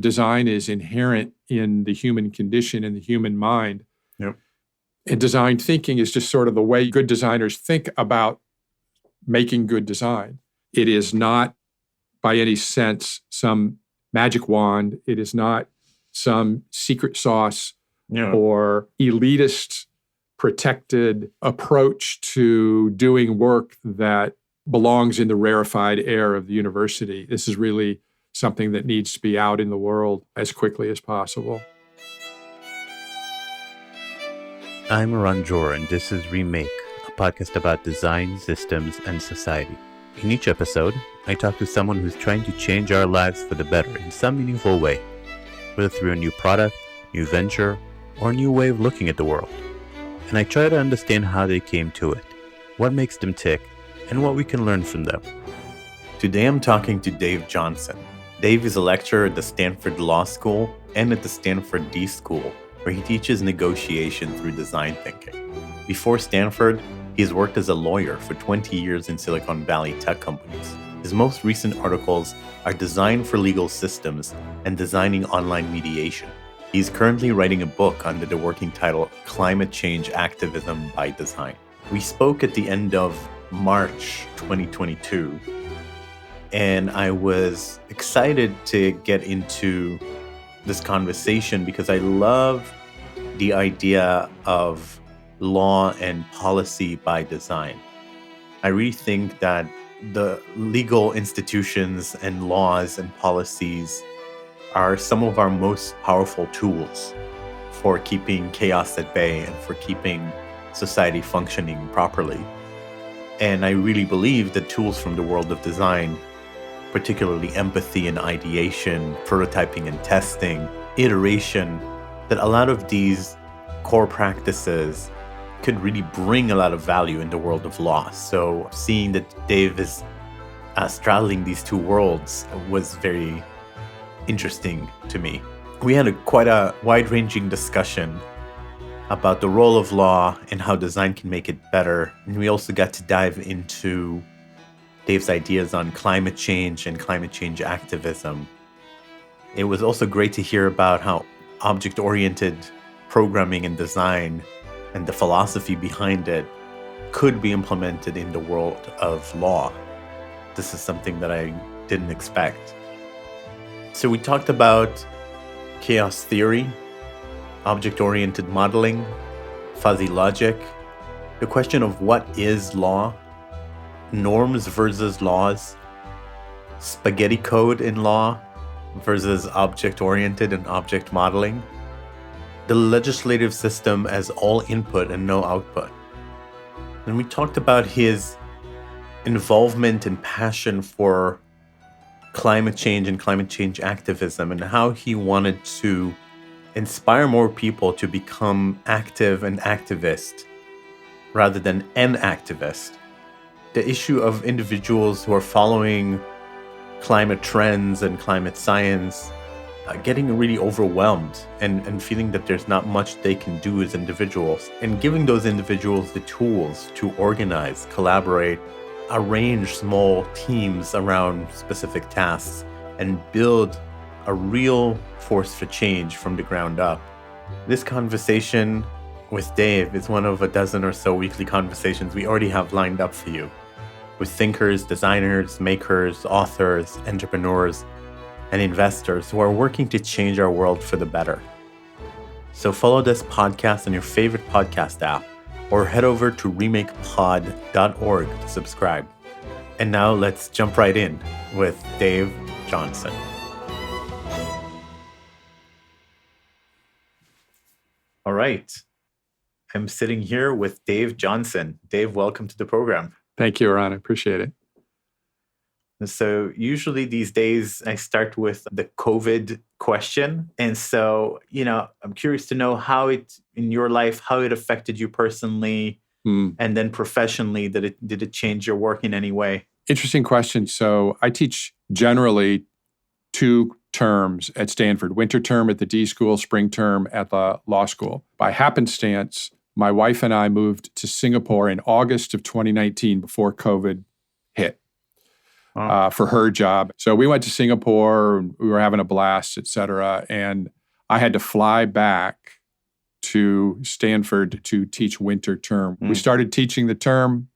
design is inherent in the human condition and the human mind. Yep. And design thinking is just sort of the way good designers think about making good design. It is not, by any sense, some magic wand. It is not some secret sauce or elitist, protected approach to doing work that belongs in the rarefied air of the university. This is really something that needs to be out in the world as quickly as possible. I'm Ranjor, and this is Remake, a podcast about design, systems, and society. In each episode, I talk to someone who's trying to change our lives for the better in some meaningful way, whether through a new product, new venture, or a new way of looking at the world. And I try to understand how they came to it, what makes them tick, and what we can learn from them. Today I'm talking to Dave Johnson. Dave is a lecturer at the Stanford Law School and at the Stanford d.school, where he teaches negotiation through design thinking. Before Stanford, he has worked as a lawyer for 20 years in Silicon Valley tech companies. His most recent articles are Design for Legal Systems and Designing Online Mediation. He's currently writing a book under the working title Change Activism by Design. We spoke at the end of March 2022, and I was excited to get into this conversation because I love the idea of law and policy by design. I really think that the legal institutions and laws and policies are some of our most powerful tools for keeping chaos at bay and for keeping society functioning properly. And I really believe that tools from the world of design, particularly empathy and ideation, prototyping and testing, iteration, that a lot of these core practices could really bring a lot of value in the world of law. So seeing that Dave is straddling these two worlds was very interesting to me. We had quite a wide-ranging discussion about the role of law and how design can make it better. And we also got to dive into Dave's ideas on climate change and climate change activism. It was also great to hear about how object-oriented programming and design and the philosophy behind it could be implemented in the world of law. This is something that I didn't expect. So we talked about chaos theory, object-oriented modeling, fuzzy logic, the question of what is law, norms versus laws, spaghetti code in law versus object-oriented and object modeling, the legislative system as all input and no output. And we talked about his involvement and passion for climate change and climate change activism and how he wanted to inspire more people to become active and activist rather than an activist. The issue of individuals who are following climate trends and climate science getting really overwhelmed and feeling that there's not much they can do as individuals, and giving those individuals the tools to organize, collaborate, arrange small teams around specific tasks, and build a real force for change from the ground up. This conversation with Dave is one of a dozen or so weekly conversations we already have lined up for you with thinkers, designers, makers, authors, entrepreneurs, and investors who are working to change our world for the better. So follow this podcast on your favorite podcast app or head over to remakepod.org to subscribe. And now let's jump right in with Dave Johnson. All right. I'm sitting here with Dave Johnson. Dave, welcome to the program. Thank you, Ron. I appreciate it. So usually these days I start with the COVID question. And so, I'm curious to know how it, in your life, how it affected you personally and then professionally. Did it change your work in any way? Interesting question. So I teach generally 2 terms at Stanford, winter term at the d.school, spring term at the law school. By happenstance, my wife and I moved to Singapore in August of 2019 before COVID hit. for her job. So we went to Singapore. We were having a blast, et cetera. And I had to fly back to Stanford to teach winter term. We started teaching the term.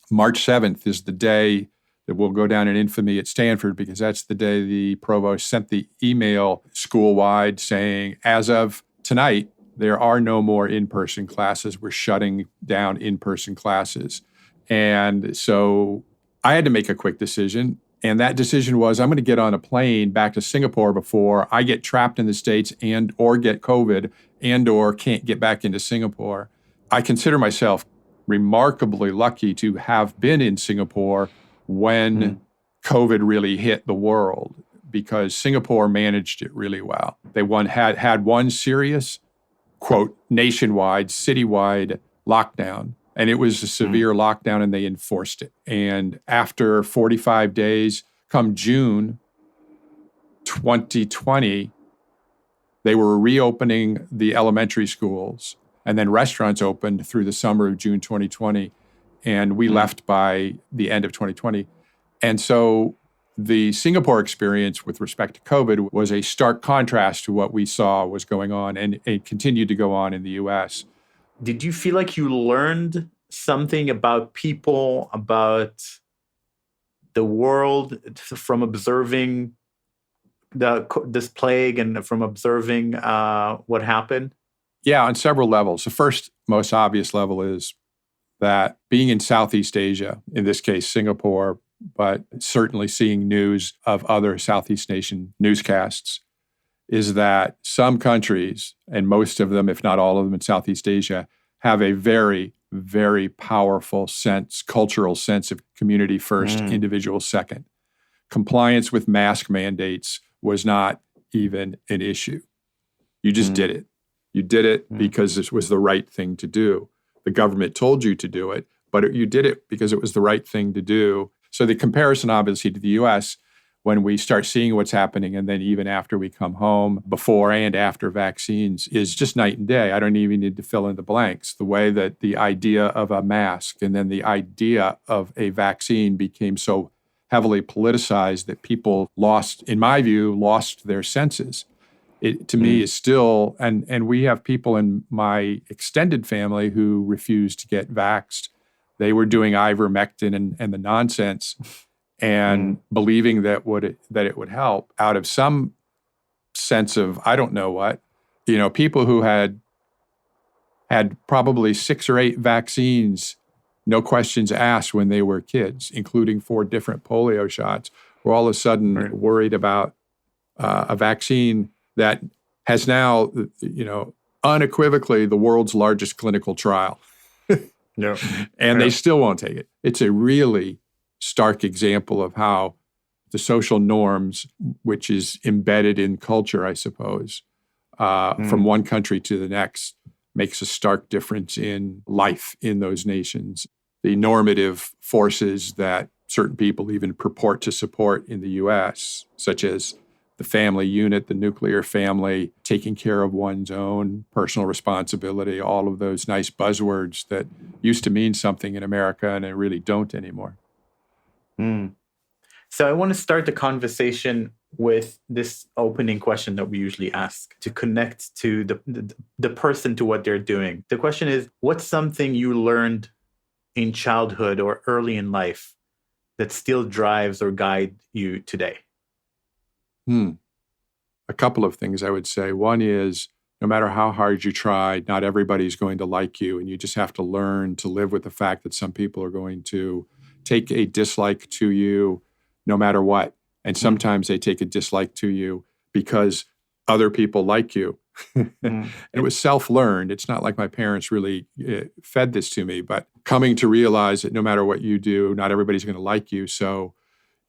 March 7th is the day that will go down in infamy at Stanford, because that's the day the provost sent the email school-wide saying, as of tonight, there are no more in-person classes. We're shutting down in-person classes. And so I had to make a quick decision. And that decision was, I'm going to get on a plane back to Singapore before I get trapped in the States and or get COVID and or can't get back into Singapore. I consider myself remarkably lucky to have been in Singapore when COVID really hit the world, because Singapore managed it really well. They had one serious, quote, nationwide, citywide lockdown. And it was a severe lockdown, and they enforced it. And after 45 days, come June 2020, they were reopening the elementary schools, and then restaurants opened through the summer of June 2020. And we left by the end of 2020. And so the Singapore experience with respect to COVID was a stark contrast to what we saw was going on, and it continued to go on in the US. Did you feel like you learned something about people, about the world from observing this plague and from observing what happened? Yeah, on several levels. The first, most obvious level is that being in Southeast Asia, in this case, Singapore, but certainly seeing news of other Southeast Asian newscasts, is that some countries, and most of them, if not all of them in Southeast Asia, have a very, very powerful cultural sense of community first, individual second. Compliance with mask mandates was not even an issue. You just did it. You did it because this was the right thing to do. The government told you to do it, but you did it because it was the right thing to do. So the comparison, obviously, to the US, when we start seeing what's happening, and then even after we come home, before and after vaccines, is just night and day. I don't even need to fill in the blanks. The way that the idea of a mask and then the idea of a vaccine became so heavily politicized that people in my view, lost their senses. It, to me, is still, and we have people in my extended family who refused to get vaxxed. They were doing ivermectin and the nonsense, and believing that it would help out of some sense of, I don't know what, people who had probably 6 or 8 vaccines, no questions asked when they were kids, including 4 different polio shots, were all of a sudden worried about a vaccine that has now, unequivocally the world's largest clinical trial. And they still won't take it. It's a really stark example of how the social norms, which is embedded in culture, I suppose, from one country to the next, makes a stark difference in life in those nations. The normative forces that certain people even purport to support in the US, such as the family unit, the nuclear family, taking care of one's own personal responsibility, all of those nice buzzwords that used to mean something in America and they really don't anymore. So I want to start the conversation with this opening question that we usually ask to connect to the person to what they're doing. The question is, what's something you learned in childhood or early in life that still drives or guides you today? A couple of things I would say. One is, no matter how hard you try, not everybody's going to like you, and you just have to learn to live with the fact that some people are going to take a dislike to you no matter what. And sometimes they take a dislike to you because other people like you. It was self-learned. It's not like my parents really fed this to me, but coming to realize that no matter what you do, not everybody's going to like you. So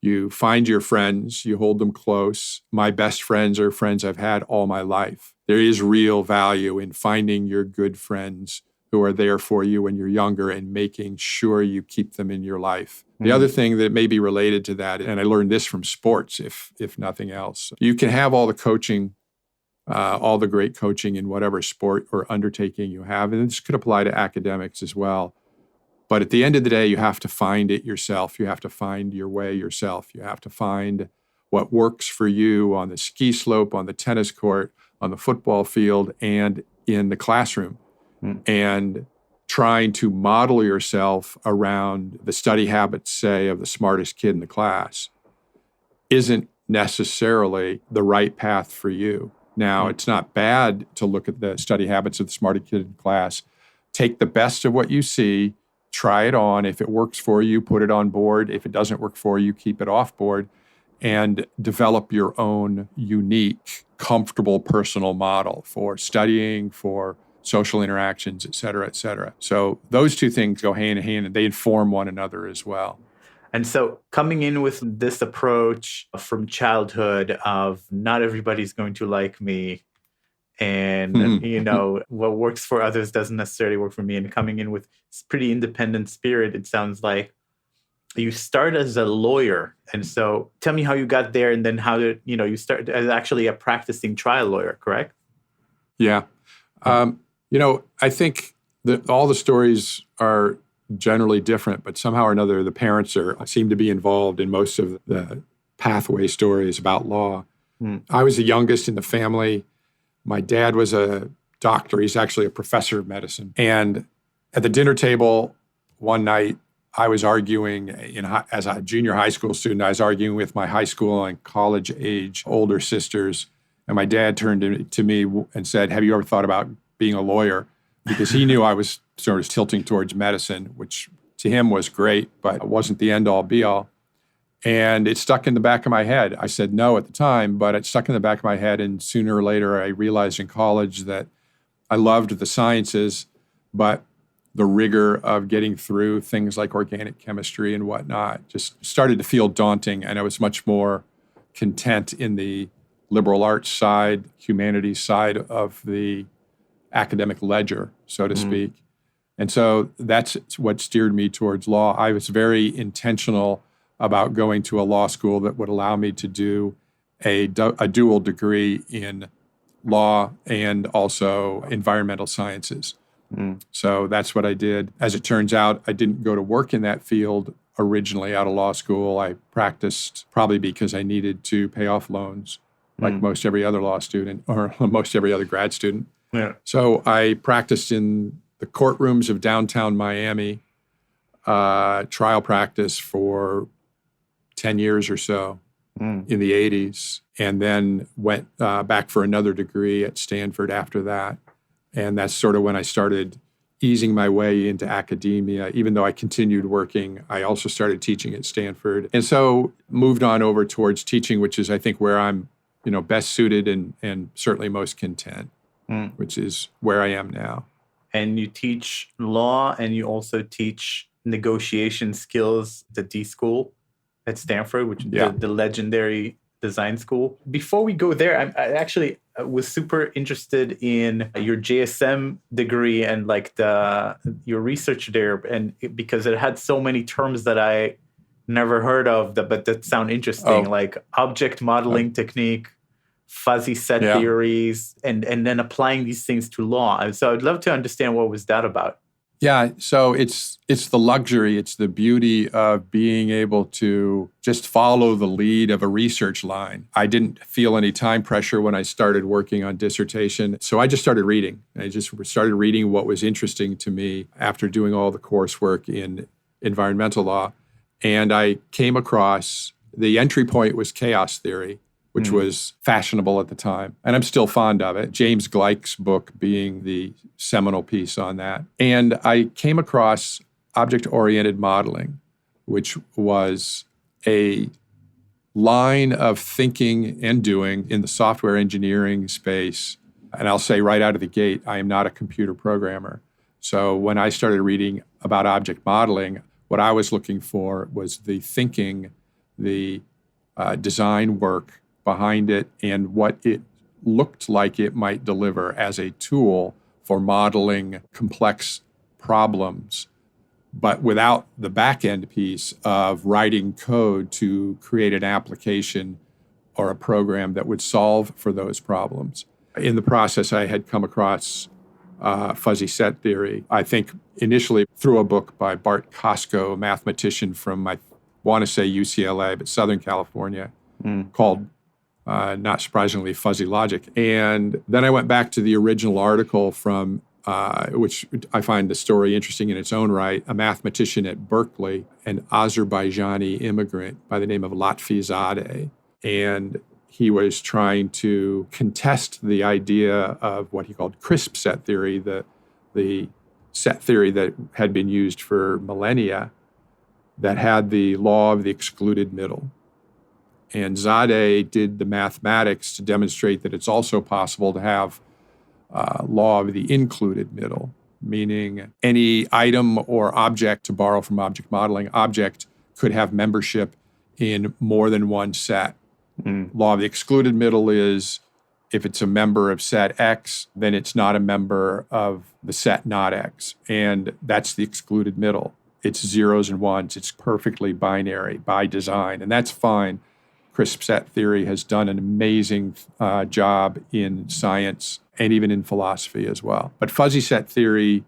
you find your friends, you hold them close. My best friends are friends I've had all my life. There is real value in finding your good friends who are there for you when you're younger and making sure you keep them in your life. The other thing that may be related to that, and I learned this from sports, if nothing else, you can have all the coaching, all the great coaching in whatever sport or undertaking you have, and this could apply to academics as well. But at the end of the day, you have to find it yourself. You have to find your way yourself. You have to find what works for you on the ski slope, on the tennis court, on the football field, and in the classroom. And trying to model yourself around the study habits, say, of the smartest kid in the class isn't necessarily the right path for you. Now, it's not bad to look at the study habits of the smartest kid in class. Take the best of what you see, try it on. If it works for you, put it on board. If it doesn't work for you, keep it off board and develop your own unique, comfortable personal model for studying, for social interactions, et cetera, et cetera. So those two things go hand in hand and they inform one another as well. And so coming in with this approach from childhood of not everybody's going to like me and, what works for others doesn't necessarily work for me, and coming in with this pretty independent spirit, it sounds like you start as a lawyer. And so tell me how you got there, and then how did, you start as actually a practicing trial lawyer, correct? Yeah. I think that all the stories are generally different, but somehow or another, the parents seem to be involved in most of the pathway stories about law. I was the youngest in the family. My dad was a doctor. He's actually a professor of medicine. And at the dinner table one night, I was arguing, as a junior high school student, I was arguing with my high school and college age older sisters. And my dad turned to me and said, "Have you ever thought about being a lawyer?" Because he knew I was sort of tilting towards medicine, which to him was great, but it wasn't the end all be all. And it stuck in the back of my head. I said no at the time, but it stuck in the back of my head. And sooner or later, I realized in college that I loved the sciences, but the rigor of getting through things like organic chemistry and whatnot just started to feel daunting. And I was much more content in the liberal arts side, humanities side of the academic ledger, so to speak. And so that's what steered me towards law. I was very intentional about going to a law school that would allow me to do a dual degree in law and also environmental sciences. So that's what I did. As it turns out, I didn't go to work in that field originally out of law school. I practiced probably because I needed to pay off loans, like most every other law student or most every other grad student. Yeah. So I practiced in the courtrooms of downtown Miami, trial practice for 10 years or so in the 80s, and then went back for another degree at Stanford after that. And that's sort of when I started easing my way into academia. Even though I continued working, I also started teaching at Stanford. And so moved on over towards teaching, which is, I think, where I'm best suited and certainly most content, which is where I am now. And you teach law, and you also teach negotiation skills at d.school at Stanford, which is the legendary design school. Before we go there, I actually was super interested in your JSM degree and like your research there, and because it had so many terms that I never heard of, but that sound interesting, like object modeling technique, fuzzy set theories, and then applying these things to law. And so I'd love to understand, what was that about? Yeah, so it's the luxury, it's the beauty of being able to just follow the lead of a research line. I didn't feel any time pressure when I started working on dissertation, so I just started reading. I just started reading what was interesting to me after doing all the coursework in environmental law. And I came across, the entry point was chaos theory, which was fashionable at the time. And I'm still fond of it. James Gleick's book being the seminal piece on that. And I came across object-oriented modeling, which was a line of thinking and doing in the software engineering space. And I'll say right out of the gate, I am not a computer programmer. So when I started reading about object modeling, what I was looking for was the thinking, the design work behind it, and what it looked like it might deliver as a tool for modeling complex problems, but without the back-end piece of writing code to create an application or a program that would solve for those problems. In the process, I had come across fuzzy set theory. I think initially through a book by Bart Kosko, a mathematician from, I want to say UCLA, but Southern California, called, not surprisingly, Fuzzy Logic. And then I went back to the original article from, which I find the story interesting in its own right, a mathematician at Berkeley, an Azerbaijani immigrant by the name of Latvizadeh. And he was trying to contest the idea of what he called crisp set theory, the set theory that had been used for millennia that had the law of the excluded middle. And Zadeh did the mathematics to demonstrate that it's also possible to have law of the included middle, meaning any item or object, to borrow from object modeling, object could have membership in more than one set. Law of the excluded middle is if it's a member of set X, then it's not a member of the set not X. And that's the excluded middle. It's zeros and ones. It's perfectly binary by design. And that's fine. Crisp set theory has done an amazing job in science and even in philosophy as well. But fuzzy set theory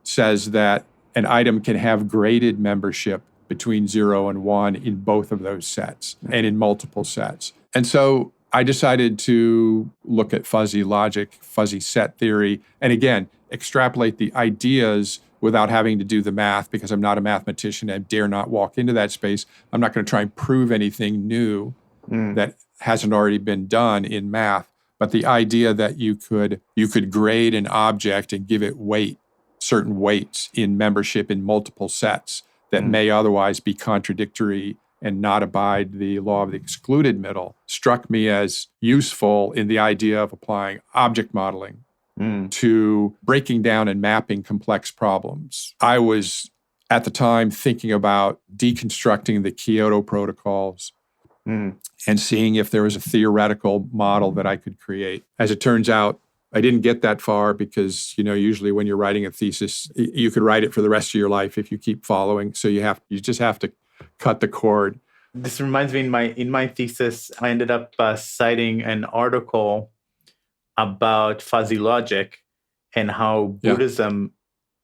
says that an item can have graded membership between 0 and 1 in both of those sets and in multiple sets. And so I decided to look at fuzzy logic, fuzzy set theory, and again, extrapolate the ideas without having to do the math, because I'm not a mathematician. I dare not walk into that space. I'm not going to try and prove anything new that hasn't already been done in math. But the idea that you could grade an object and give it weight, certain weights in membership in multiple sets that may otherwise be contradictory and not abide the law of the excluded middle, struck me as useful in the idea of applying object modeling to breaking down and mapping complex problems. I was, at the time, thinking about deconstructing the Kyoto protocols and seeing if there was a theoretical model that I could create. As it turns out, I didn't get that far because, usually when you're writing a thesis, you could write it for the rest of your life if you keep following. So you just have to cut the cord. This reminds me, in my thesis, I ended up citing an article about fuzzy logic and how Buddhism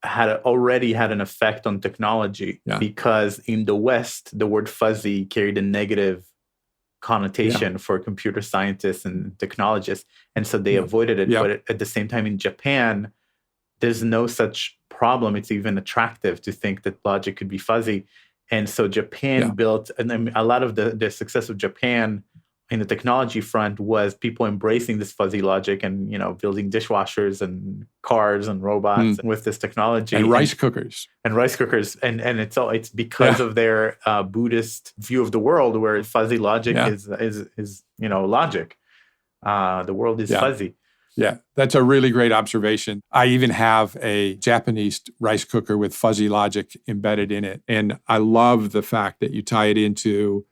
already had an effect on technology because in the West, the word fuzzy carried a negative connotation for computer scientists and technologists. And so they avoided it. But at the same time, in Japan, there's no such problem. It's even attractive to think that logic could be fuzzy. And so Japan built, and a lot of the success of Japan in the technology front was people embracing this fuzzy logic and, building dishwashers and cars and robots with this technology. And rice cookers. And it's because of their Buddhist view of the world, where fuzzy logic is logic. The world is fuzzy. Yeah, that's a really great observation. I even have a Japanese rice cooker with fuzzy logic embedded in it. And I love the fact that you tie it into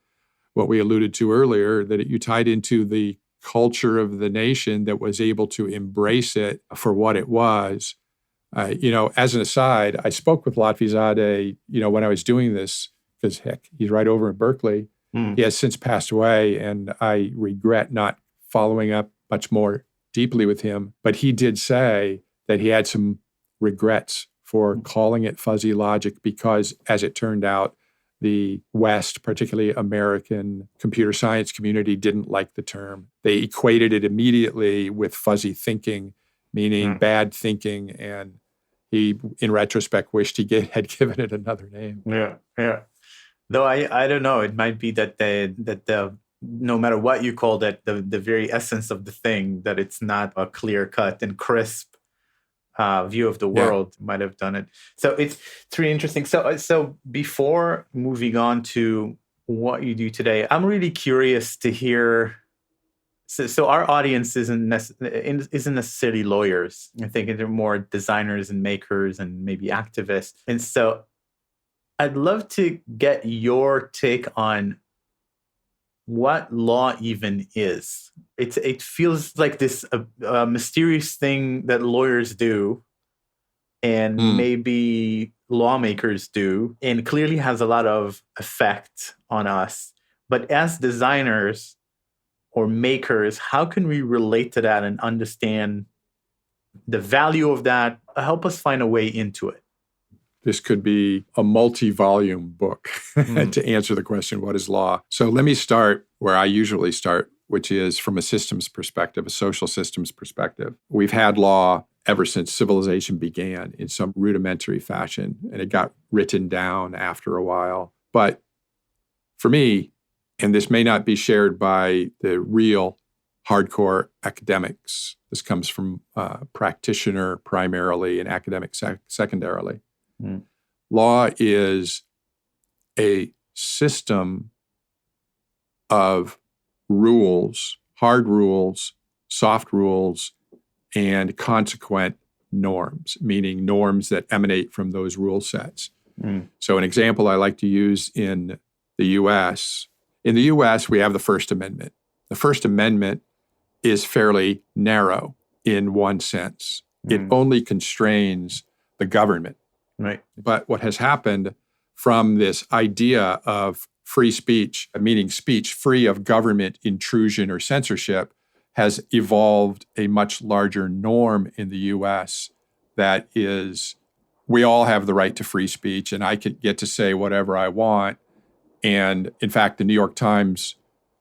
what we alluded to earlier, that you tied into the culture of the nation that was able to embrace it for what it was. As an aside, I spoke with Latvizadeh, when I was doing this, because heck, he's right over in Berkeley. He has since passed away, and I regret not following up much more deeply with him. But he did say that he had some regrets for calling it fuzzy logic because, as it turned out, the West, particularly American computer science community, didn't like the term. They equated it immediately with fuzzy thinking, meaning bad thinking, and he, in retrospect, wished he had given it another name. Yeah. Though I don't know, it might be that the no matter what you called it, the very essence of the thing, that it's not a clear cut and crisp view of the world might have done it. So it's really interesting. So before moving on to what you do today, I'm really curious to hear. So our audience isn't necessarily lawyers. I think they're more designers and makers and maybe activists. And so I'd love to get your take on what law even is. It feels like this mysterious thing that lawyers do and maybe lawmakers do, and clearly has a lot of effect on us. But as designers or makers, how can we relate to that and understand the value of that. Help us find a way into it. This could be a multi-volume book to answer the question, what is law? So let me start where I usually start, which is from a systems perspective, a social systems perspective. We've had law ever since civilization began in some rudimentary fashion, and it got written down after a while. But for me, and this may not be shared by the real hardcore academics, this comes from practitioner primarily and academic secondarily. Law is a system of rules, hard rules, soft rules, and consequent norms, meaning norms that emanate from those rule sets. So an example I like to use in the U.S., we have the First Amendment. The First Amendment is fairly narrow in one sense. It only constrains the government. Right. But what has happened from this idea of free speech, meaning speech free of government intrusion or censorship, has evolved a much larger norm in the U.S. that is, we all have the right to free speech, and I could get to say whatever I want. And in fact, the New York Times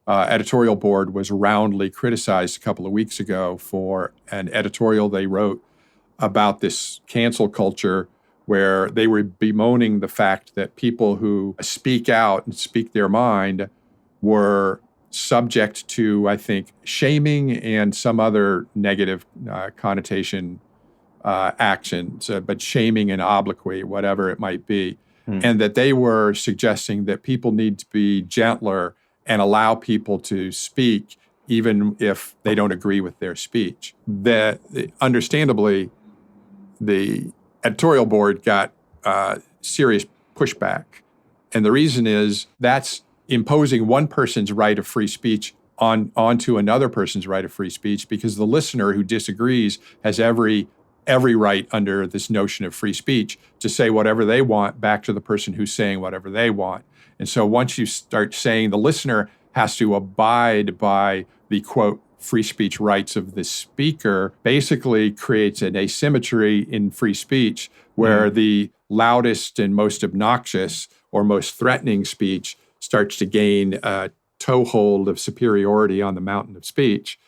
editorial board was roundly criticized a couple of weeks ago for an editorial they wrote about this cancel culture, where they were bemoaning the fact that people who speak out and speak their mind were subject to, I think, shaming and some other negative connotation actions, but shaming and obloquy, whatever it might be. And that they were suggesting that people need to be gentler and allow people to speak even if they don't agree with their speech. That, understandably, the editorial board got serious pushback. And the reason is that's imposing one person's right of free speech onto another person's right of free speech, because the listener who disagrees has every right under this notion of free speech to say whatever they want back to the person who's saying whatever they want. And so once you start saying the listener has to abide by the, quote, free speech rights of the speaker, basically creates an asymmetry in free speech where the loudest and most obnoxious or most threatening speech starts to gain a toehold of superiority on the mountain of speech.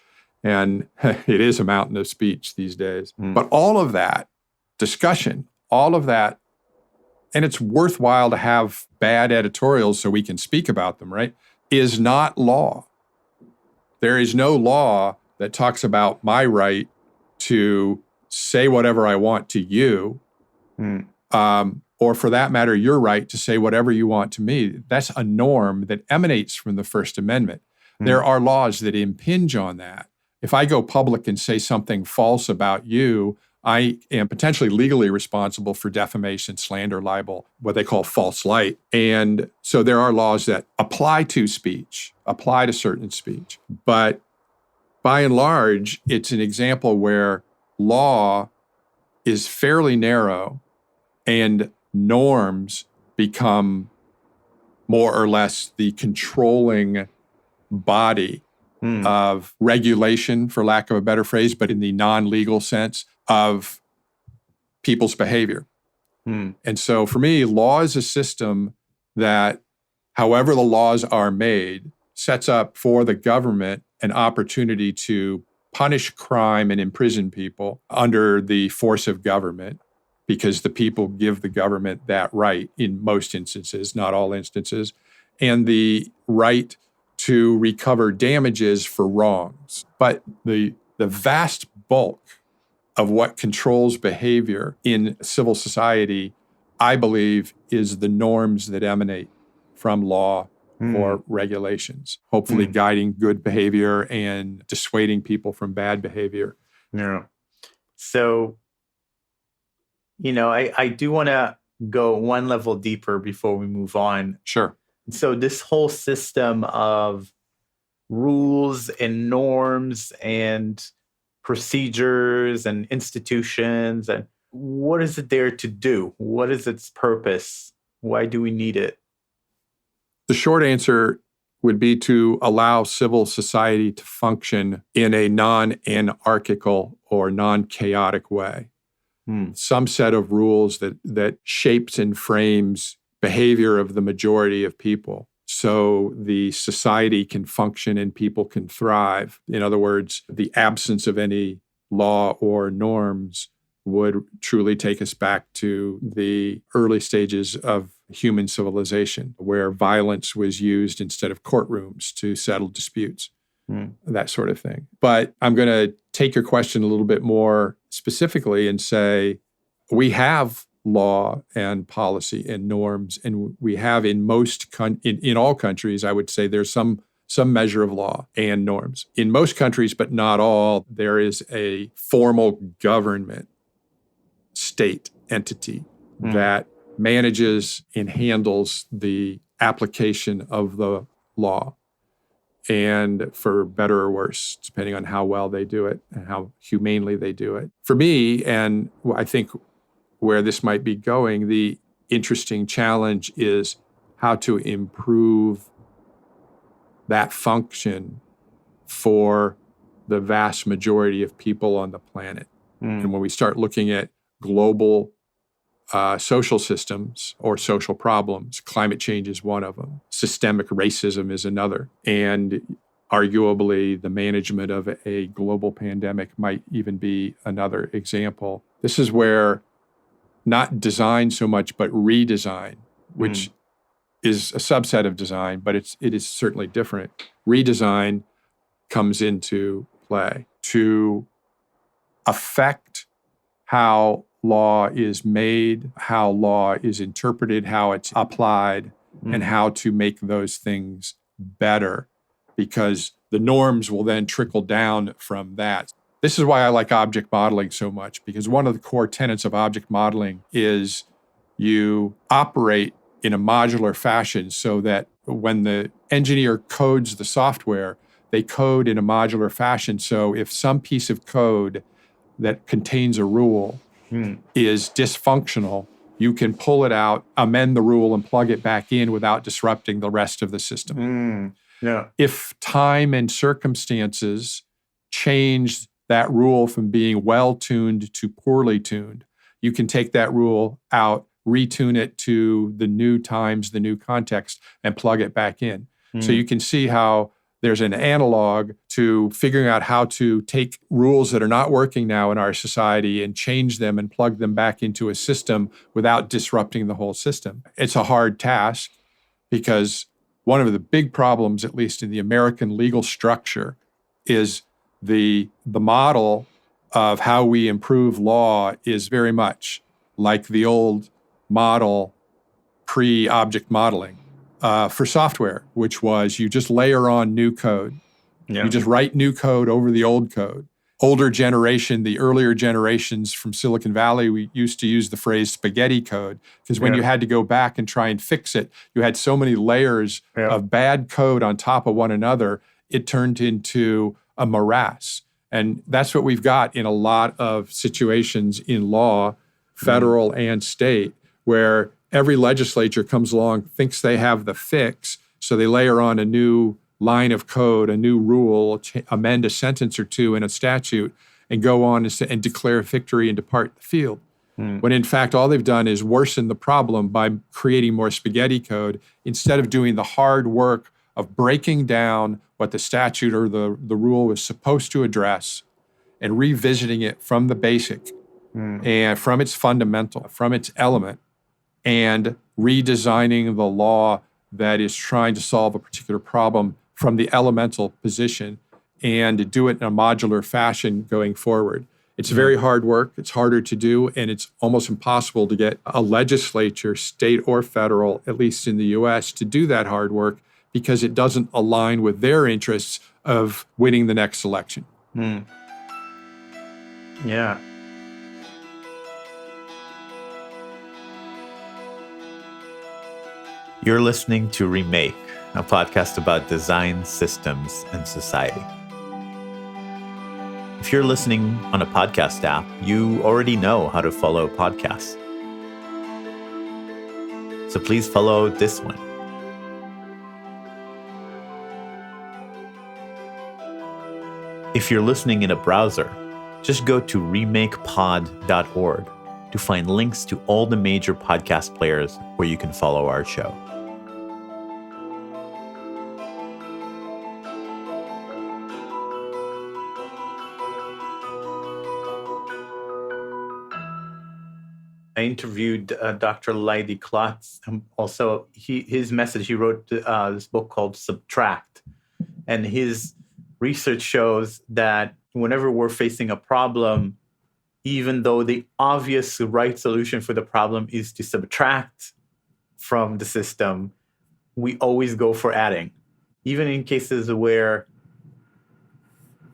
And it is a mountain of speech these days. But all of that discussion, all of that, and it's worthwhile to have bad editorials so we can speak about them, right, is not law. There is no law that talks about my right to say whatever I want to you, or for that matter, your right to say whatever you want to me. That's a norm that emanates from the First Amendment. There are laws that impinge on that. If I go public and say something false about you, I am potentially legally responsible for defamation, slander, libel, what they call false light. And so there are laws that apply to speech, apply to certain speech. But by and large, it's an example where law is fairly narrow and norms become more or less the controlling body of regulation, for lack of a better phrase, but in the non-legal sense, of people's behavior. And so for me, law is a system that, however the laws are made, sets up for the government an opportunity to punish crime and imprison people under the force of government, because the people give the government that right in most instances, not all instances, and the right to recover damages for wrongs. But the vast bulk of what controls behavior in civil society, I believe, is the norms that emanate from law or regulations, hopefully guiding good behavior and dissuading people from bad behavior. Yeah. So, I do want to go one level deeper before we move on. Sure. So this whole system of rules and norms and procedures and institutions, and what is it there to do? What is its purpose? Why do we need it? The short answer would be to allow civil society to function in a non-anarchical or non-chaotic way. Some set of rules that shapes and frames behavior of the majority of people so the society can function and people can thrive. In other words, the absence of any law or norms would truly take us back to the early stages of human civilization, where violence was used instead of courtrooms to settle disputes, that sort of thing. But I'm going to take your question a little bit more specifically and say, we have law and policy and norms, and we have in in all countries, I would say there's some measure of law and norms. In most countries, but not all, there is a formal government state entity that manages and handles the application of the law, and for better or worse, depending on how well they do it and how humanely they do it. For me, and I think where this might be going, the interesting challenge is how to improve that function for the vast majority of people on the planet. And when we start looking at global social systems or social problems, climate change is one of them. Systemic racism is another. And arguably, the management of a global pandemic might even be another example. This is where not design so much, but redesign, which is a subset of design, but it is certainly different. Redesign comes into play to affect how law is made, how law is interpreted, how it's applied, and how to make those things better, because the norms will then trickle down from that. This is why I like object modeling so much, because one of the core tenets of object modeling is you operate in a modular fashion so that when the engineer codes the software, they code in a modular fashion. So if some piece of code that contains a rule is dysfunctional, you can pull it out, amend the rule, and plug it back in without disrupting the rest of the system. If time and circumstances change that rule from being well-tuned to poorly tuned, you can take that rule out, retune it to the new times, the new context, and plug it back in. So you can see how there's an analog to figuring out how to take rules that are not working now in our society and change them and plug them back into a system without disrupting the whole system. It's a hard task, because one of the big problems, at least in the American legal structure, is the model of how we improve law is very much like the old model pre-object modeling for software, which was you just layer on new code. You just write new code over the old code. Older generation, the earlier generations from Silicon Valley, we used to use the phrase spaghetti code, because when you had to go back and try and fix it, you had so many layers of bad code on top of one another, it turned into a morass. And that's what we've got in a lot of situations in law, federal and state, where every legislature comes along, thinks they have the fix, so they layer on a new line of code, a new rule, amend a sentence or two in a statute, and go on and declare victory and depart the field. When in fact, all they've done is worsen the problem by creating more spaghetti code, instead of doing the hard work of breaking down what the statute or the rule was supposed to address and revisiting it from the basic and from its fundamental, from its element, and redesigning the law that is trying to solve a particular problem from the elemental position, and do it in a modular fashion going forward. It's very hard work. It's harder to do, and it's almost impossible to get a legislature, state or federal, at least in the US, to do that hard work, because it doesn't align with their interests of winning the next election. Yeah. You're listening to Remake, a podcast about design, systems, and society. If you're listening on a podcast app, you already know how to follow podcasts. So please follow this one. If you're listening in a browser, just go to remakepod.org to find links to all the major podcast players where you can follow our show. I interviewed Dr. Leidy Klotz. Also, his message, he wrote this book called Subtract. And his research shows that whenever we're facing a problem, even though the obvious right solution for the problem is to subtract from the system, we always go for adding. Even in cases where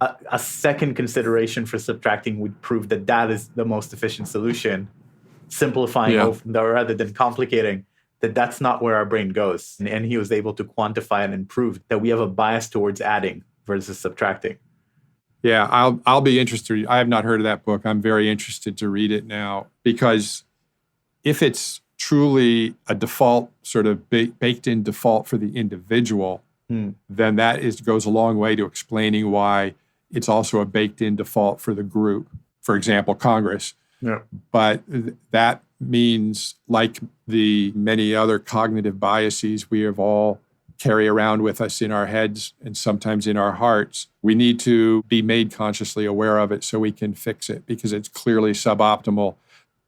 a second consideration for subtracting would prove that that is the most efficient solution, simplifying rather than complicating, that's not where our brain goes. And he was able to quantify it and prove that we have a bias towards adding versus subtracting. Yeah, I'll be interested. I have not heard of that book. I'm very interested to read it now, because if it's truly a default, sort of baked in default for the individual, then that goes a long way to explaining why it's also a baked in default for the group. For example, Congress. Yeah. But that means, like the many other cognitive biases we have all carry around with us in our heads and sometimes in our hearts, we need to be made consciously aware of it so we can fix it, because it's clearly suboptimal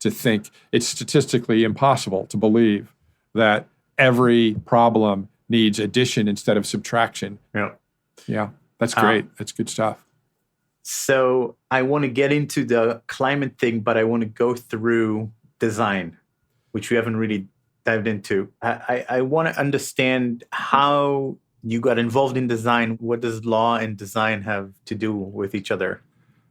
to think. It's statistically impossible to believe that every problem needs addition instead of subtraction. Yeah, that's great. That's good stuff. So I want to get into the climate thing, but I want to go through design, which we haven't really dived into. I want to understand how you got involved in design. What does law and design have to do with each other?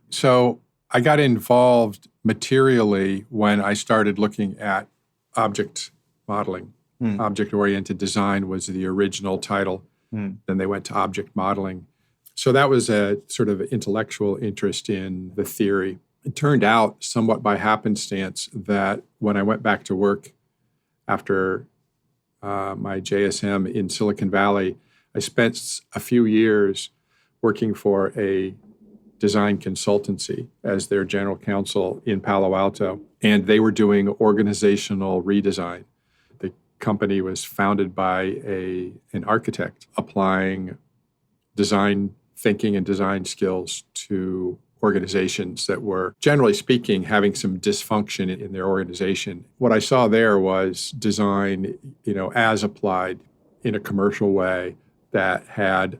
So I got involved materially when I started looking at object modeling. Object-oriented design was the original title. Then they went to object modeling. So that was a sort of intellectual interest in the theory. It turned out, somewhat by happenstance, that when I went back to work after my JSM in Silicon Valley, I spent a few years working for a design consultancy as their general counsel in Palo Alto, and they were doing organizational redesign. The company was founded by an architect applying design thinking and design skills to organizations that were, generally speaking, having some dysfunction in their organization. What I saw there was design, as applied in a commercial way that had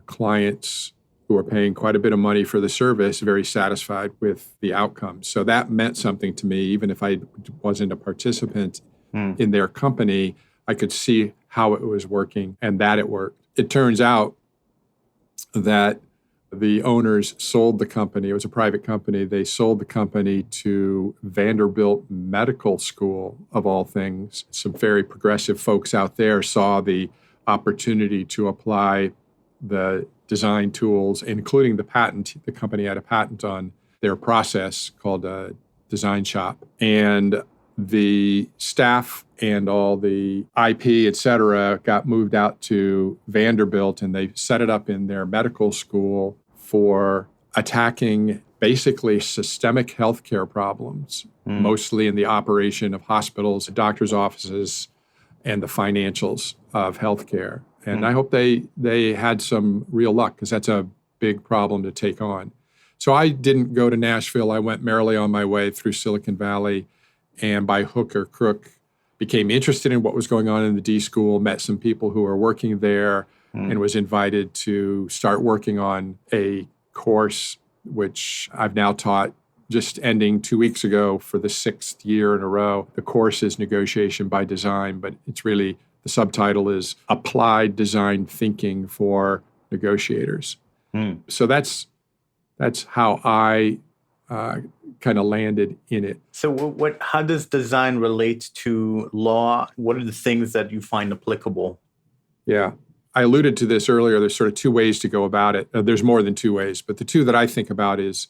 clients who were paying quite a bit of money for the service, very satisfied with the outcomes. So that meant something to me. Even if I wasn't a participant in their company, I could see how it was working and that it worked. It turns out that the owners sold the company. It was a private company. They sold the company to Vanderbilt Medical School, of all things. Some very progressive folks out there saw the opportunity to apply the design tools, including the patent. The company had a patent on their process called a design shop. And the staff and all the IP, et cetera, got moved out to Vanderbilt, and they set it up in their medical school for attacking basically systemic healthcare problems, mostly in the operation of hospitals, doctors' offices, and the financials of healthcare. And I hope they had some real luck, because that's a big problem to take on. So I didn't go to Nashville. I went merrily on my way through Silicon Valley, and by hook or crook became interested in what was going on in the D.school, met some people who were working there, and was invited to start working on a course, which I've now taught, just ending 2 weeks ago for the 6th year in a row. The course is Negotiation by Design, but it's really, the subtitle is Applied Design Thinking for Negotiators. So that's how I kind of landed in it. So how does design relate to law? What are the things that you find applicable? Yeah. I alluded to this earlier. There's sort of two ways to go about it. There's more than two ways, but the two that I think about is,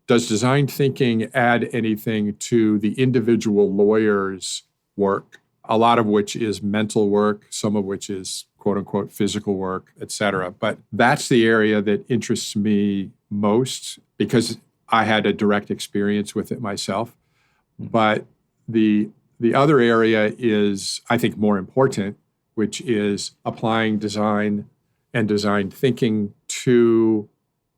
does design thinking add anything to the individual lawyer's work, a lot of which is mental work, some of which is quote unquote physical work, et cetera. But that's the area that interests me most because I had a direct experience with it myself. But the other area is, I think, more important, which is applying design and design thinking to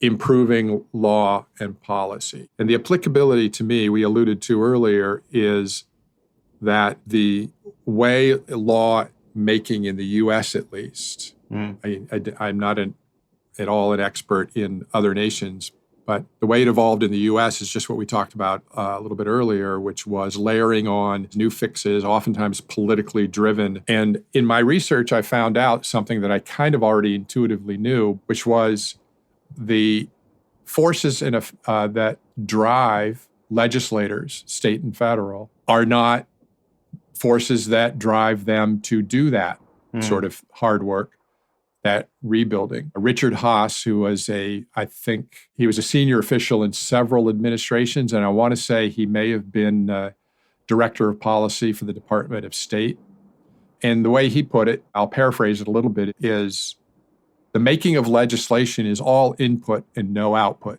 improving law and policy. And the applicability to me, we alluded to earlier, is that the way law making in the U.S. at least, I'm not at all an expert in other nations, but the way it evolved in the U.S. is just what we talked about a little bit earlier, which was layering on new fixes, oftentimes politically driven. And in my research, I found out something that I kind of already intuitively knew, which was the forces that drive legislators, state and federal, are not forces that drive them to do that sort of hard work, that rebuilding. Richard Haas, who was I think he was a senior official in several administrations, and I want to say he may have been director of policy for the Department of State. And the way he put it, I'll paraphrase it a little bit, is the making of legislation is all input and no output.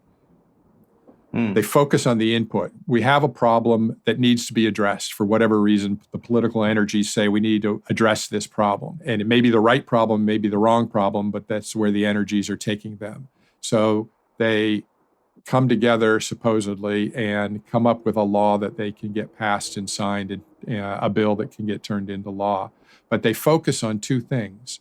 They focus on the input. We have a problem that needs to be addressed for whatever reason. The political energies say we need to address this problem. And it may be the right problem, may be the wrong problem, but that's where the energies are taking them. So they come together, supposedly, and come up with a law that they can get passed and signed, and a bill that can get turned into law. But they focus on two things: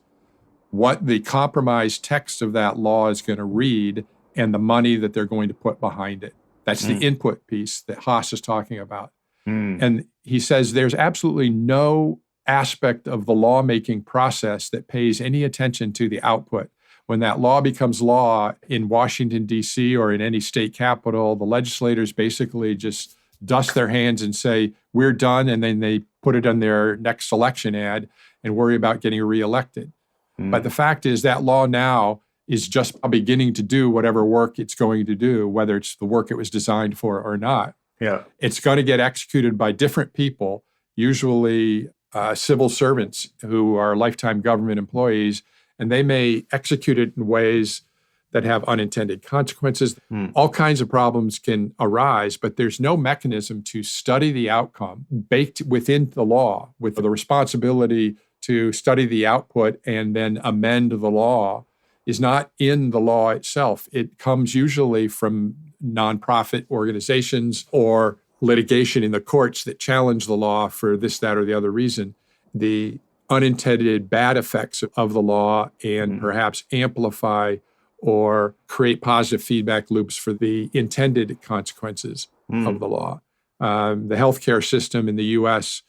what the compromised text of that law is going to read and the money that they're going to put behind it. That's the input piece that Haas is talking about. And he says there's absolutely no aspect of the lawmaking process that pays any attention to the output. When that law becomes law in Washington, D.C., or in any state capital, the legislators basically just dust their hands and say, we're done, and then they put it on their next election ad and worry about getting reelected. But the fact is that law now is just beginning to do whatever work it's going to do, whether it's the work it was designed for or not. Yeah. It's going to get executed by different people, usually civil servants who are lifetime government employees, and they may execute it in ways that have unintended consequences. All kinds of problems can arise, but there's no mechanism to study the outcome baked within the law with the responsibility to study the output and then amend the law is not in the law itself. It comes usually from nonprofit organizations or litigation in the courts that challenge the law for this, that, or the other reason. The unintended bad effects of the law and perhaps amplify or create positive feedback loops for the intended consequences of the law. The healthcare system in the U.S.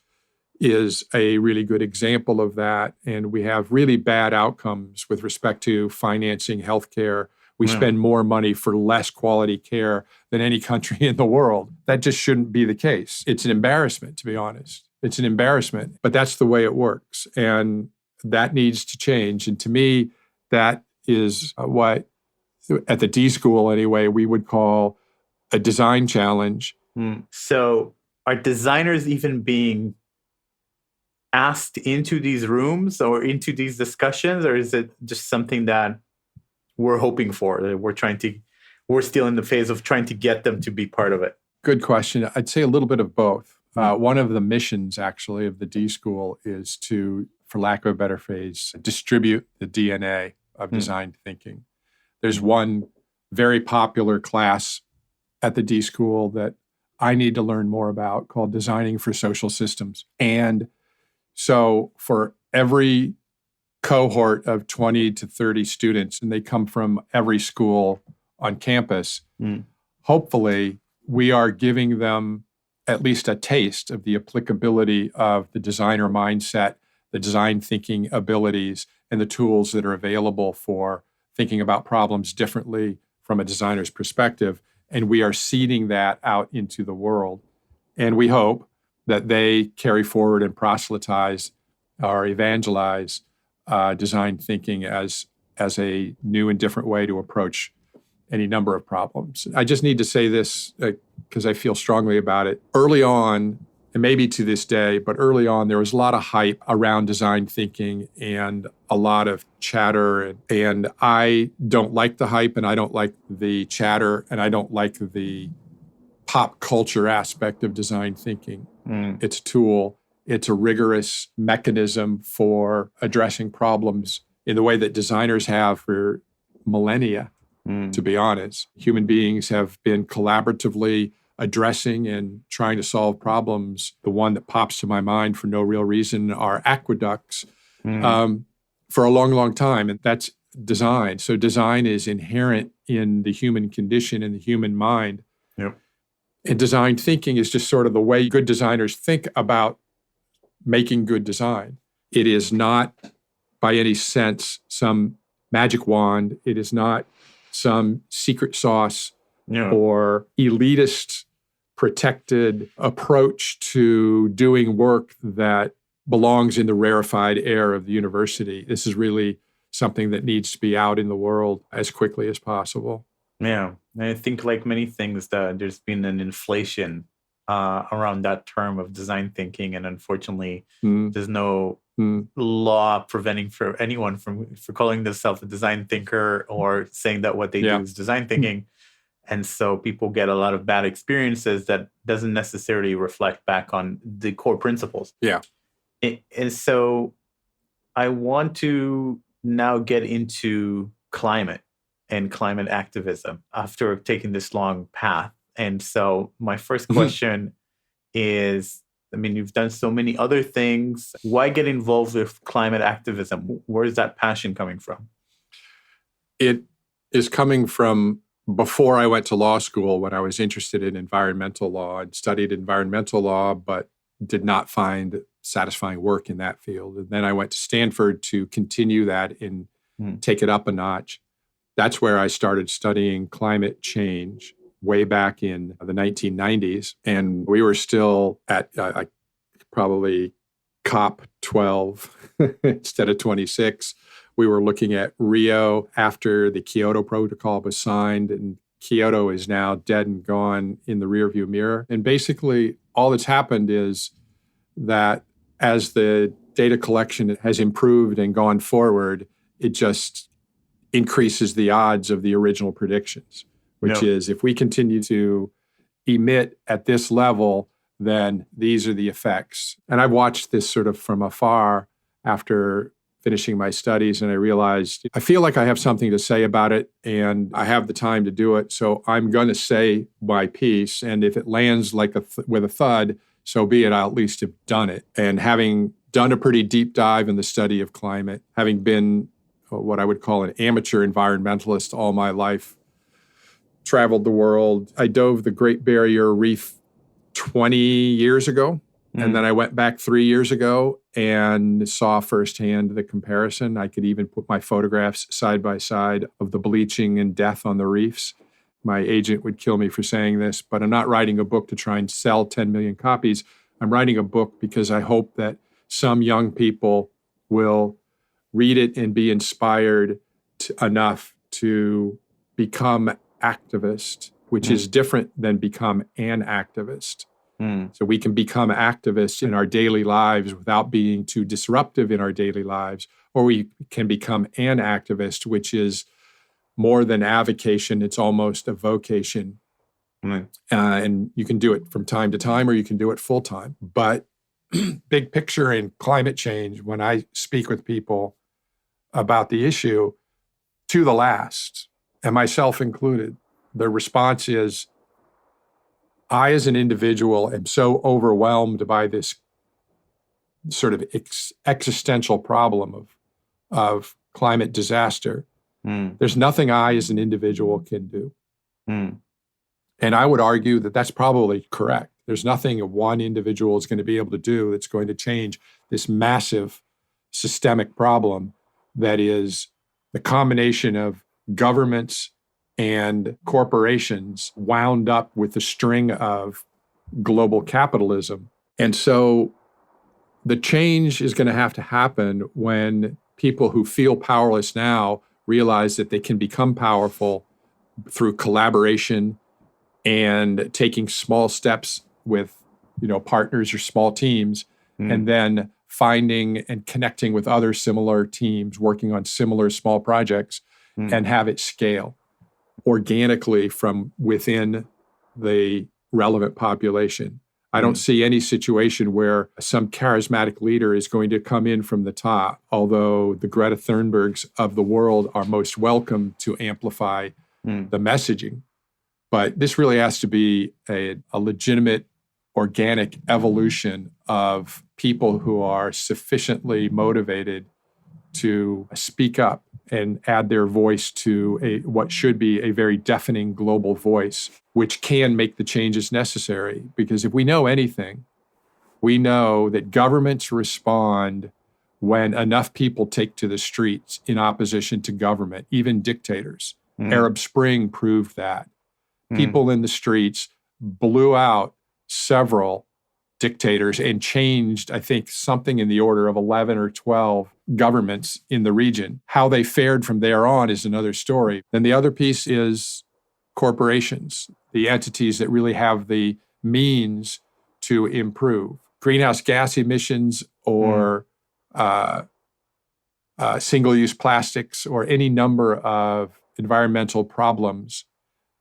is a really good example of that. And we have really bad outcomes with respect to financing healthcare. We spend more money for less quality care than any country in the world. That just shouldn't be the case. It's an embarrassment, to be honest. It's an embarrassment, but that's the way it works. And that needs to change. And to me, that is what, at the D.school anyway, we would call a design challenge. So are designers even being asked into these rooms or into these discussions, or is it just something that we're hoping for, that we're still in the phase of trying to get them to be part of it? Good question. I'd say a little bit of both. One of the missions, actually, of the D.school is to, for lack of a better phrase, distribute the DNA of design thinking. There's one very popular class at the D.school that I need to learn more about called Designing for Social Systems. And so for every cohort of 20 to 30 students, and they come from every school on campus, hopefully we are giving them at least a taste of the applicability of the designer mindset, the design thinking abilities, and the tools that are available for thinking about problems differently from a designer's perspective. And we are seeding that out into the world. And we hope that they carry forward and proselytize or evangelize design thinking as a new and different way to approach any number of problems. I just need to say this because I feel strongly about it. Early on, and maybe to this day, but early on, there was a lot of hype around design thinking and a lot of chatter. And I don't like the hype, and I don't like the chatter, and I don't like the pop culture aspect of design thinking. It's a tool. It's a rigorous mechanism for addressing problems in the way that designers have for millennia, to be honest. Human beings have been collaboratively addressing and trying to solve problems. The one that pops to my mind for no real reason are aqueducts for a long, long time. And that's design. So design is inherent in the human condition and the human mind. Yep. And design thinking is just sort of the way good designers think about making good design. It is not by any sense some magic wand. It is not some secret sauce or elitist protected approach to doing work that belongs in the rarefied air of the university. This is really something that needs to be out in the world as quickly as possible. Yeah, I think like many things, there's been an inflation around that term of design thinking, and unfortunately, there's no law preventing for anyone for calling themselves a design thinker or saying that what they do is design thinking. And so people get a lot of bad experiences that doesn't necessarily reflect back on the core principles. Yeah. And so I want to now get into climate and climate activism after taking this long path. And so my first question is, I mean, you've done so many other things. Why get involved with climate activism? Where is that passion coming from? It is coming from before I went to law school, when I was interested in environmental law and studied environmental law, but did not find satisfying work in that field. And then I went to Stanford to continue that and take it up a notch. That's where I started studying climate change way back in the 1990s. And we were still at probably COP 12 instead of 26. We were looking at Rio after the Kyoto Protocol was signed, and Kyoto is now dead and gone in the rearview mirror. And basically, all that's happened is that as the data collection has improved and gone forward, it just increases the odds of the original predictions, which is if we continue to emit at this level, then these are the effects. And I've watched this sort of from afar after finishing my studies, and I realized I feel like I have something to say about it, and I have the time to do it, so I'm going to say my piece, and if it lands like with a thud, so be it. I'll at least have done it. And having done a pretty deep dive in the study of climate, having been what I would call an amateur environmentalist all my life, traveled the world. I dove the Great Barrier Reef 20 years ago. And then I went back 3 years ago and saw firsthand the comparison. I could even put my photographs side by side of the bleaching and death on the reefs. My agent would kill me for saying this, but I'm not writing a book to try and sell 10 million copies. I'm writing a book because I hope that some young people will read it and be inspired enough to become activist, which is different than become an activist. So we can become activists in our daily lives without being too disruptive in our daily lives, or we can become an activist, which is more than avocation. It's almost a vocation. And you can do it from time to time, or you can do it full time. But big picture in climate change, when I speak with people about the issue, to the last, and myself included, the response is, I, as an individual, am so overwhelmed by this sort of existential problem of climate disaster. There's nothing I, as an individual, can do. And I would argue that that's probably correct. There's nothing one individual is going to be able to do that's going to change this massive systemic problem that is the combination of governments and corporations wound up with the string of global capitalism. And so the change is going to have to happen when people who feel powerless now realize that they can become powerful through collaboration and taking small steps with partners or small teams, and then finding and connecting with other similar teams working on similar small projects and have it scale organically from within the relevant population. I don't see any situation where some charismatic leader is going to come in from the top, although the Greta Thunbergs of the world are most welcome to amplify the messaging. But this really has to be a legitimate organic evolution of people who are sufficiently motivated to speak up and add their voice to what should be a very deafening global voice, which can make the changes necessary. Because if we know anything, we know that governments respond when enough people take to the streets in opposition to government, even dictators. Arab Spring proved that. People in the streets blew out several dictators and changed, I think, something in the order of 11 or 12 governments in the region. How they fared from there on is another story. Then the other piece is corporations, the entities that really have the means to improve. Greenhouse gas emissions or single-use plastics or any number of environmental problems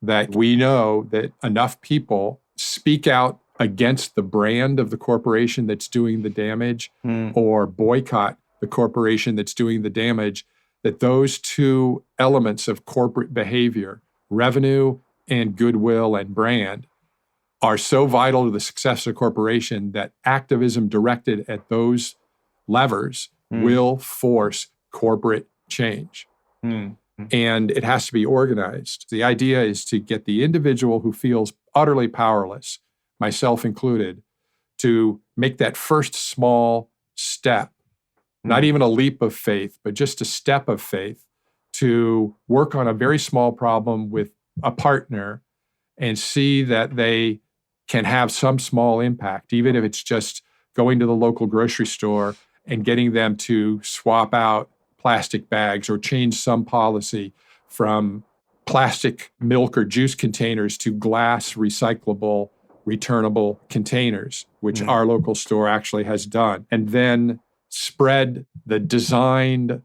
that we know that enough people speak out against the brand of the corporation that's doing the damage or boycott the corporation that's doing the damage, that those two elements of corporate behavior, revenue and goodwill and brand, are so vital to the success of a corporation that activism directed at those levers will force corporate change. And it has to be organized. The idea is to get the individual who feels utterly powerless, myself included, to make that first small step, not even a leap of faith, but just a step of faith to work on a very small problem with a partner and see that they can have some small impact, even if it's just going to the local grocery store and getting them to swap out plastic bags or change some policy from plastic milk or juice containers to glass recyclable, returnable containers, which our local store actually has done. And then spread the designed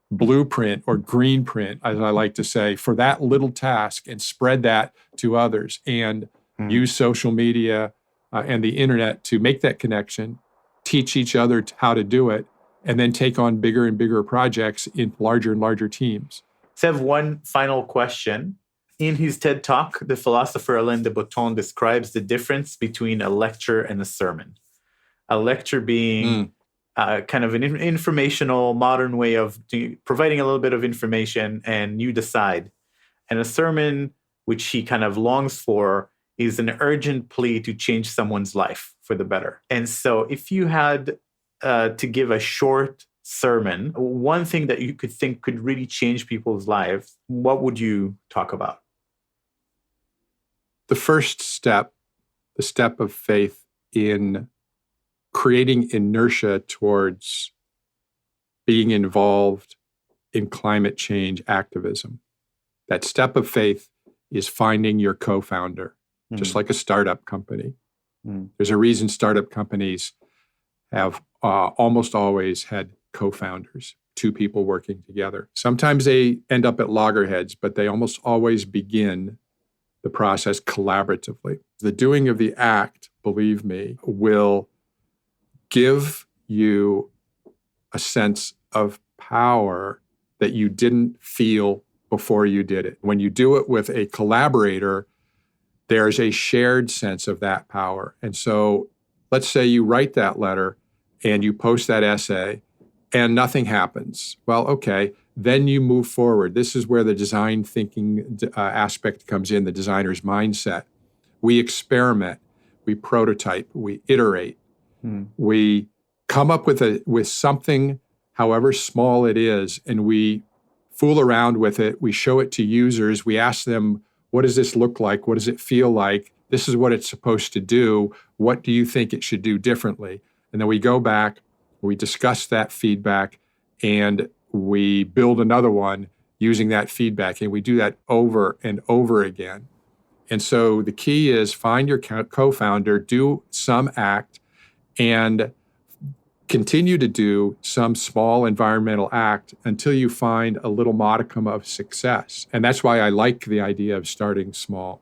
blueprint or green print, as I like to say, for that little task and spread that to others and use social media and the internet to make that connection, teach each other how to do it, and then take on bigger and bigger projects in larger and larger teams. So I have one final question. In his TED Talk, the philosopher Alain de Botton describes the difference between a lecture and a sermon. A lecture being kind of an informational, modern way of providing a little bit of information and you decide. And a sermon, which he kind of longs for, is an urgent plea to change someone's life for the better. And so if you had to give a short sermon, one thing that you could think could really change people's lives, what would you talk about? The first step, the step of faith in creating inertia towards being involved in climate change activism. That step of faith is finding your co-founder, just like a startup company. There's a reason startup companies have almost always had co-founders, two people working together. Sometimes they end up at loggerheads, but they almost always begin the process collaboratively. The doing of the act, believe me, will give you a sense of power that you didn't feel before you did it. When you do it with a collaborator, there's a shared sense of that power. And so let's say you write that letter and you post that essay and nothing happens. Well, okay, then you move forward. This is where the design thinking aspect comes in, the designer's mindset. We experiment, we prototype, we iterate. We come up with something, however small it is, and we fool around with it. We show it to users. We ask them, what does this look like? What does it feel like? This is what it's supposed to do. What do you think it should do differently? And then we go back, we discuss that feedback, and we build another one using that feedback. And we do that over and over again. And so the key is find your co-founder, do some act, and continue to do some small environmental act until you find a little modicum of success. And that's why I like the idea of starting small.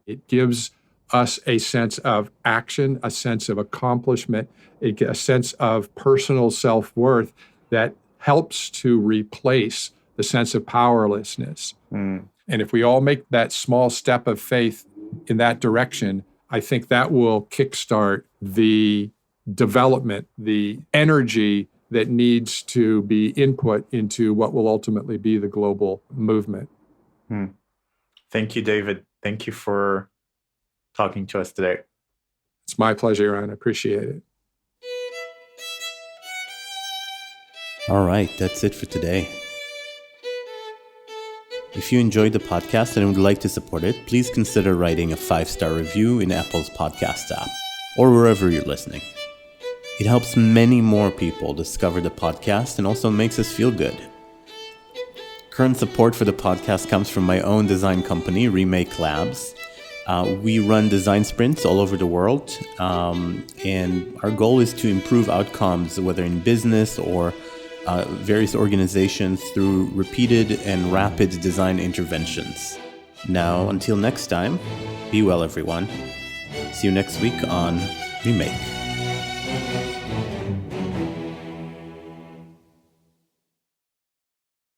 It gives us a sense of action, a sense of accomplishment, a sense of personal self-worth that helps to replace the sense of powerlessness. And if we all make that small step of faith in that direction, I think that will kickstart the development, the energy that needs to be input into what will ultimately be the global movement. Thank you, David. Thank you for talking to us today. It's my pleasure, Ron. I appreciate it. All right, that's it for today. If you enjoyed the podcast and would like to support it, please consider writing a 5-star review in Apple's podcast app or wherever you're listening. It helps many more people discover the podcast and also makes us feel good. Current support for the podcast comes from my own design company, Remake Labs. We run design sprints all over the world, and our goal is to improve outcomes, whether in business or various organizations, through repeated and rapid design interventions. Now, until next time, be well, everyone. See you next week on Remake.